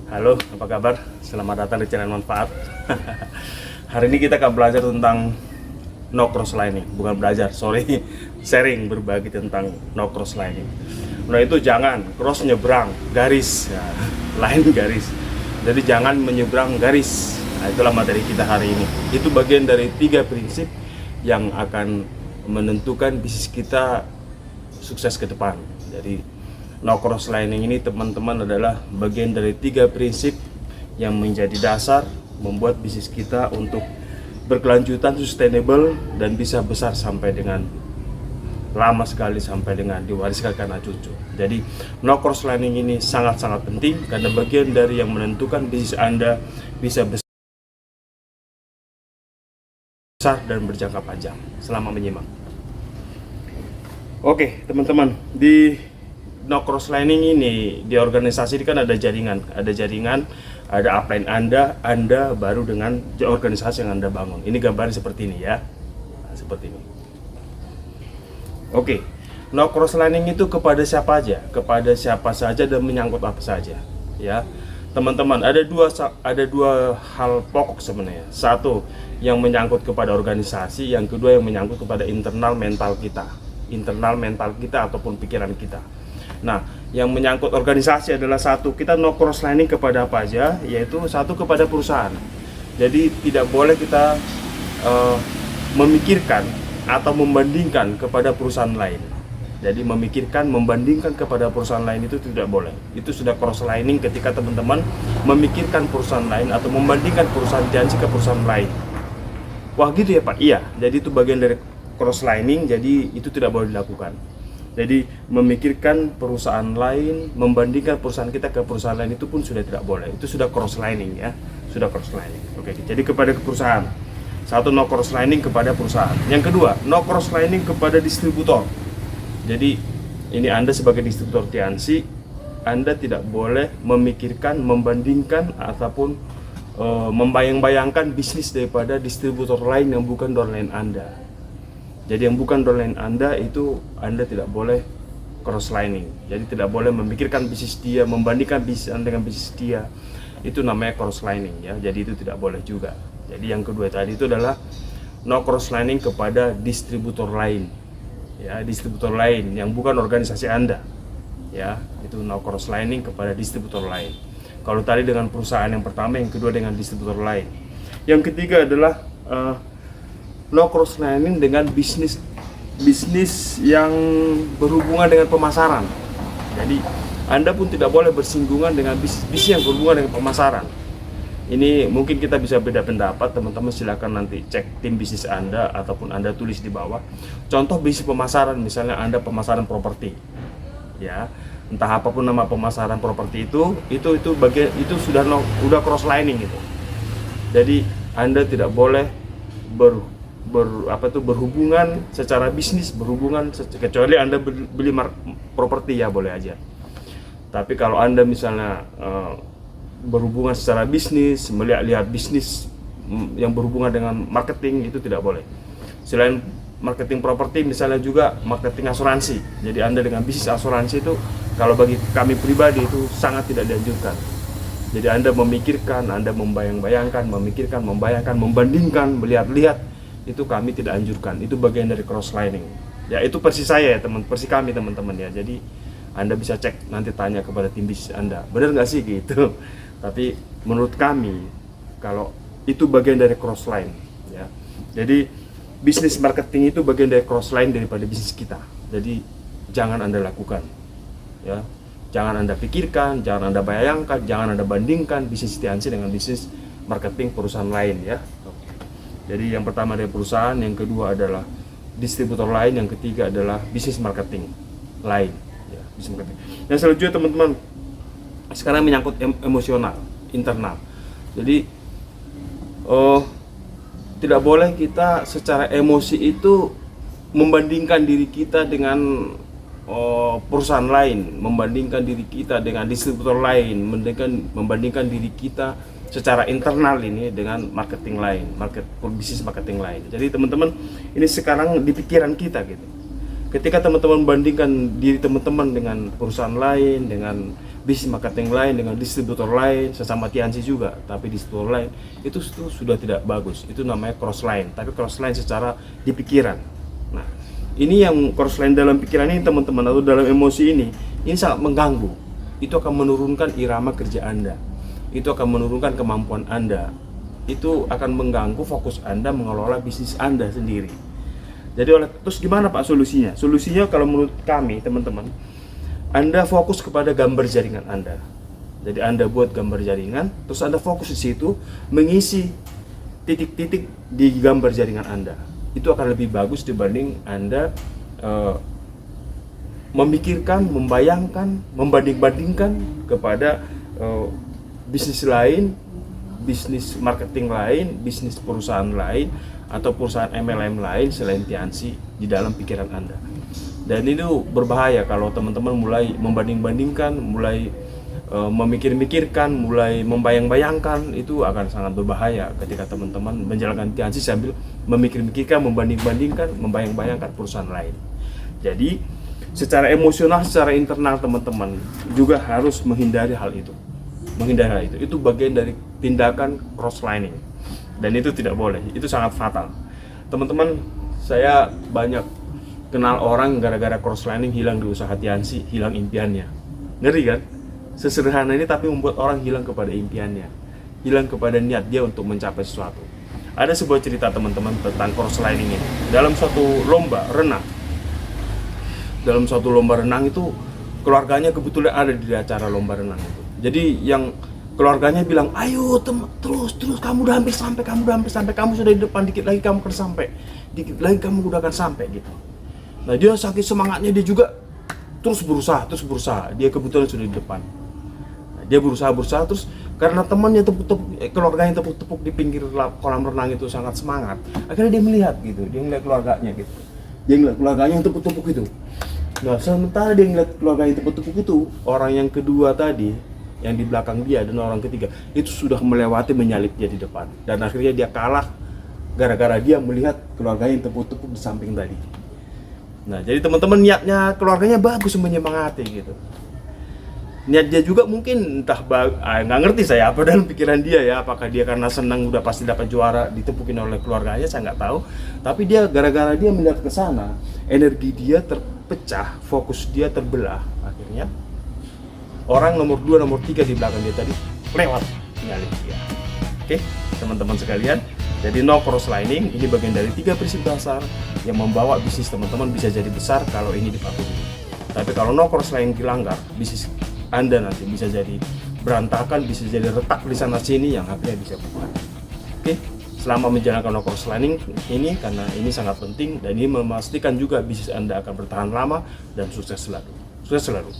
Halo, apa kabar? Selamat datang di channel Manfaat. Hari ini kita akan belajar tentang no cross lining. Bukan belajar, sorry, sharing, berbagi tentang no cross lining. Nah itu jangan cross nyebrang garis, ya, line garis. Jadi jangan menyeberang garis. Nah, itulah materi kita hari ini. Itu bagian dari 3 prinsip yang akan menentukan bisnis kita sukses ke depan. Jadi no cross lining ini teman-teman adalah bagian dari 3 prinsip yang menjadi dasar membuat bisnis kita untuk berkelanjutan, sustainable, dan bisa besar sampai dengan lama sekali, sampai dengan diwariskan ke anak cucu. Jadi no cross lining ini sangat-sangat penting karena bagian dari yang menentukan bisnis Anda bisa besar dan berjangka panjang. Selamat menyimak. Oke teman-teman, di no cross lining ini di organisasi ini kan ada jaringan, ada upline Anda baru dengan organisasi yang Anda bangun. Ini gambarnya seperti ini ya, nah, seperti ini. Oke, no cross lining itu kepada siapa aja, kepada siapa saja dan menyangkut apa saja, ya teman-teman. Ada dua hal pokok sebenarnya. Satu yang menyangkut kepada organisasi, yang kedua yang menyangkut kepada internal mental kita ataupun pikiran kita. Nah, yang menyangkut organisasi adalah satu, kita no cross lining kepada apa aja, yaitu satu kepada perusahaan. Jadi tidak boleh kita memikirkan atau membandingkan kepada perusahaan lain. Jadi memikirkan, membandingkan kepada perusahaan lain itu tidak boleh. Itu sudah cross lining ketika teman-teman memikirkan perusahaan lain atau membandingkan perusahaan Janji ke perusahaan lain. Wah gitu ya Pak? Iya, jadi itu bagian dari cross lining, jadi itu tidak boleh dilakukan. Jadi memikirkan perusahaan lain, membandingkan perusahaan kita ke perusahaan lain itu pun sudah tidak boleh. Itu sudah cross lining ya, sudah cross lining. Oke, jadi kepada perusahaan. Satu, no cross lining kepada perusahaan. Yang kedua, no cross lining kepada distributor. Jadi ini Anda sebagai distributor Tiansi, Anda tidak boleh memikirkan, membandingkan ataupun membayang-bayangkan bisnis daripada distributor lain yang bukan downline Anda. Jadi yang bukan downline Anda itu Anda tidak boleh cross lining. Jadi tidak boleh memikirkan bisnis dia, membandingkan bisnis Anda dengan bisnis dia. Itu namanya cross lining ya. Jadi itu tidak boleh juga. Jadi yang kedua tadi itu adalah no cross lining kepada distributor lain. Ya, distributor lain yang bukan organisasi Anda. Ya, itu no cross lining kepada distributor lain. Kalau tadi dengan perusahaan yang pertama, yang kedua dengan distributor lain. Yang ketiga adalah no cross lining dengan bisnis yang berhubungan dengan pemasaran. Jadi Anda pun tidak boleh bersinggungan dengan bisnis yang berhubungan dengan pemasaran. Ini mungkin kita bisa beda pendapat, teman-teman silakan nanti cek tim bisnis Anda ataupun Anda tulis di bawah. Contoh bisnis pemasaran, misalnya Anda pemasaran properti, ya entah apapun nama pemasaran properti itu bagian itu sudah cross lining itu. Jadi Anda tidak boleh berhubungan secara bisnis, kecuali Anda beli properti ya boleh aja. Tapi kalau Anda misalnya berhubungan secara bisnis, melihat bisnis yang berhubungan dengan marketing, itu tidak boleh. Selain marketing properti, misalnya juga marketing asuransi. Jadi Anda dengan bisnis asuransi itu, kalau bagi kami pribadi itu sangat tidak dianjurkan. Jadi Anda memikirkan, Anda membayang-bayangkan, membandingkan, melihat-lihat, itu kami tidak anjurkan. Itu bagian dari cross lining. Ya itu versi saya ya versi kami teman-teman ya. Jadi Anda bisa cek, nanti tanya kepada tim bisnis Anda, benar nggak sih gitu. Tapi menurut kami kalau itu bagian dari cross line ya. Jadi bisnis marketing itu bagian dari cross line daripada bisnis kita. Jadi jangan Anda lakukan ya. Jangan Anda pikirkan, jangan Anda bayangkan, jangan Anda bandingkan bisnis Tiansi dengan bisnis marketing perusahaan lain ya. Jadi yang pertama dari perusahaan, yang kedua adalah distributor lain, yang ketiga adalah bisnis marketing lain ya, bisnis marketing. Yang selanjutnya teman-teman, sekarang menyangkut emosional internal. Jadi tidak boleh kita secara emosi itu membandingkan diri kita dengan perusahaan lain, membandingkan diri kita dengan distributor lain, membandingkan diri kita secara internal ini dengan marketing lain, bisnis marketing lain. Jadi teman-teman, ini sekarang di pikiran kita gitu. Ketika teman-teman bandingkan diri teman-teman dengan perusahaan lain, dengan bisnis marketing lain, dengan distributor lain, sesama TNC juga, tapi distributor lain, itu sudah tidak bagus. Itu namanya cross line, tapi cross line secara di pikiran. Nah, ini yang cross line dalam pikiran ini teman-teman, atau dalam emosi ini sangat mengganggu. Itu akan menurunkan irama kerja Anda. Itu akan menurunkan kemampuan Anda. Itu akan mengganggu fokus Anda mengelola bisnis Anda sendiri. Jadi terus gimana Pak solusinya? Solusinya kalau menurut kami teman-teman, Anda fokus kepada gambar jaringan Anda. Jadi Anda buat gambar jaringan, terus Anda fokus di situ mengisi titik-titik di gambar jaringan Anda. Itu akan lebih bagus dibanding Anda memikirkan, membayangkan, membanding-bandingkan kepada bisnis lain, bisnis marketing lain, bisnis perusahaan lain, atau perusahaan MLM lain selain TNC di dalam pikiran Anda. Dan itu berbahaya kalau teman-teman mulai membanding-bandingkan, mulai memikir-mikirkan, mulai membayang-bayangkan. Itu akan sangat berbahaya ketika teman-teman menjalankan TNC sambil memikir-mikirkan, membanding-bandingkan, membayang-bayangkan perusahaan lain. Jadi secara emosional, secara internal teman-teman juga harus menghindari hal itu. Itu bagian dari tindakan cross lining. Dan itu tidak boleh, itu sangat fatal. Teman-teman, saya banyak kenal orang gara-gara cross lining hilang di usaha TNC, hilang impiannya. Ngeri kan? Sesederhana ini tapi membuat orang hilang kepada impiannya, hilang kepada niat dia untuk mencapai sesuatu. Ada sebuah cerita teman-teman tentang cross lining ini. Dalam suatu lomba renang itu keluarganya kebetulan ada di acara lomba renang itu. Jadi yang keluarganya bilang, ayo terus kamu udah hampir sampai, kamu sudah di depan, dikit lagi kamu akan sampai, dikit lagi kamu udah akan sampai gitu. Nah dia saking semangatnya dia juga terus berusaha, dia kebetulan sudah di depan. Nah, dia berusaha terus karena temannya keluarganya tepuk-tepuk di pinggir kolam renang itu sangat semangat. Akhirnya dia melihat keluarganya gitu, dia ngeliat keluarganya yang tepuk-tepuk itu. Nah sementara dia ngeliat keluarganya yang tepuk-tepuk itu, orang yang kedua tadi yang di belakang dia dan orang ketiga itu sudah melewati, menyalip dia di depan, dan akhirnya dia kalah gara-gara dia melihat keluarganya yang tepuk-tepuk di samping tadi. Nah jadi teman-teman, niatnya keluarganya bagus, menyemangati gitu. Niat dia juga mungkin entah nggak ngerti saya apa dalam pikiran dia ya, apakah dia karena senang udah pasti dapat juara ditepukin oleh keluarganya, saya nggak tahu. Tapi dia gara-gara dia melihat ke sana, energi dia terpecah, fokus dia terbelah, akhirnya orang nomor 2, nomor 3 di belakang dia tadi lewat nyalip dia. Oke, teman-teman sekalian, jadi no cross lining ini bagian dari 3 prinsip dasar yang membawa bisnis teman-teman bisa jadi besar kalau ini dipatuhi. Tapi kalau no cross lining dilanggar, bisnis Anda nanti bisa jadi berantakan, bisa jadi retak di sana sini yang akhirnya bisa bubar. Oke, selama menjalankan no cross lining ini, karena ini sangat penting dan ini memastikan juga bisnis Anda akan bertahan lama dan sukses selalu. Sukses selalu.